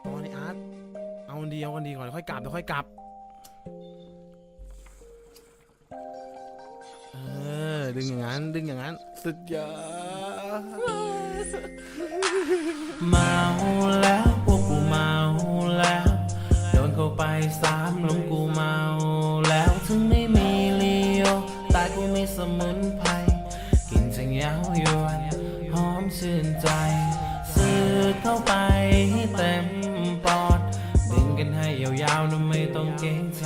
อ๋อนี่อาร์ตเอากันดีก่อนเดี๋ยวค่อยกลับดึงอย่างนั้นสุดยอดเมาแล้วพวกกูเมาแล้วโดนเข้าไป3 ลมกูเมาแล้วถึงไม่มีเลี้ยวแต่กูมีสมุนไพรกินจะเย้ายวนหอมชื่นใจสืดเข้าไปให้เต็มปอดดึงกันให้ยาวๆนะไม่ต้องเกรงใจ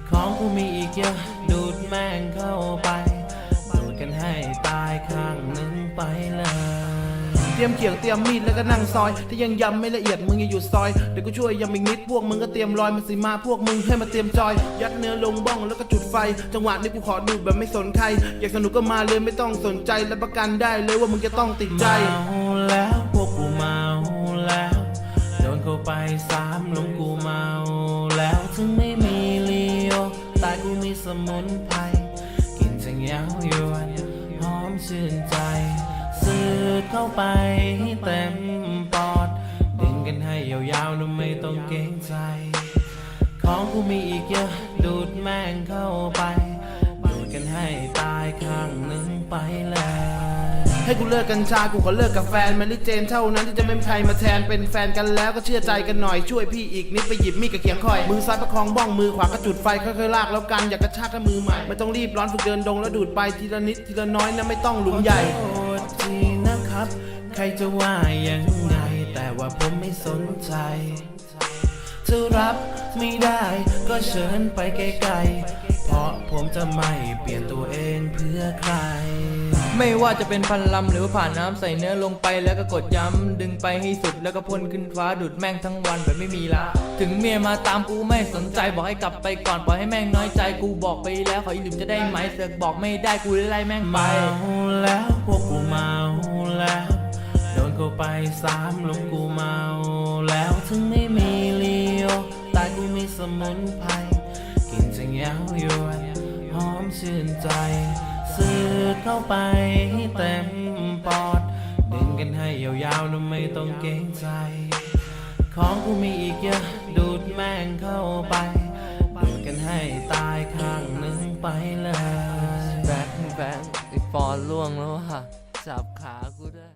ของกูมีอีกเยอะดูดแม่งเข้าไปดูดกันให้ตายข้างหนึ่งไปเลยเตรียมเขียงเตรียมมีดแล้วก็นั่งซอยถ้ายังยำไม่ละเอียดมึงอย่าหยุดซอยเดี๋ยวกูช่วยยำอีกนิดพวกมึงก็เตรียมรอยมาสิมาพวกมึงให้มาเตรียมจอยยัดเนื้อลงบ้องแล้วก็จุดไฟจังหวะนี้กูขอดูแบบไม่สนใครอยากสนุกก็มาเลยไม่ต้องสนใจและประกันได้เลยว่ามึงจะต้องติดใจเมาแล้วพวกกูเมาแล้วโดนเข้าไป3 ลมกูเมาแล้วถึงไม่มีเลี้ยวแต่กูมีสมุนไพรกินจะเย้ายวนหอมชื่นใจสืดเข้าไปให้เต็มปอดดึงกันให้ยาวๆนะไม่ต้องเกรงใจของกูมีอีกเยอะดูดแม่งเข้าไปดูดกันให้ตายข้างหนึ่งไปเลยให้กูเลิกกัญชากูขอเลิกกับแฟนมาริเจนเท่านั้นที่จะไม่มีใครมาแทนเป็นแฟนกันแล้วก็เชื่อใจกันหน่อยช่วยพี่อีกนิดไปหยิบมีดกับเขียงคอยมือซ้ายประคองบ้องมือขวาก็จุดไฟค่อยๆลากแล้วกันอยากกระชากกับมือใหม่ไม่ต้องรีบร้อนฝึกเดินดงแล้วดูดไปทีละนิดทีละน้อยนะไม่ต้องหลุมใหญ่โทษทีนะครับใครจะว่ายังไงแต่ว่าผมไม่สนใจจะรับไม่ได้ก็เชิญไปไกลๆเพราะผมจะไม่เปลี่ยนตัวเองเพื่อใครไม่ว่าจะเป็นพันลำหรือผ่านน้ำใส่เนื้อลงไปแล้วก็กดย้ำดึงไปให้สุดแล้วก็พ่นขึ้นฟ้าดูดแม่งทั้งวันแบบไม่มีละถึงเมียมาตามกูไม่สนใจบอกให้กลับไปก่อนปล่อยให้แม่งน้อยใจกูบอกไปแล้วขออีกหนึ่งจะได้ไหมเสือกบอกไม่ได้กูไล่แม่งไปเมาแล้วพวกกูเมาแล้วโดนเข้าไป3 ลมกูเมาแล้วถึงไม่มีเลี้ยวแต่กูมีสมุนไพรกินจะเย้ายวนหอมชื่นใจสืดเข้าไปให้เต็มปอดดึงกันให้ยาวๆนะไม่ต้องเกรงใจของกูมีอีกเยอะดูดแม่งเข้าไปดูดกันให้ตายข้างหนึ่งไปเลยแบงค์ไอ้ปอนล่วงแล้วว่ะจับขากูด้วย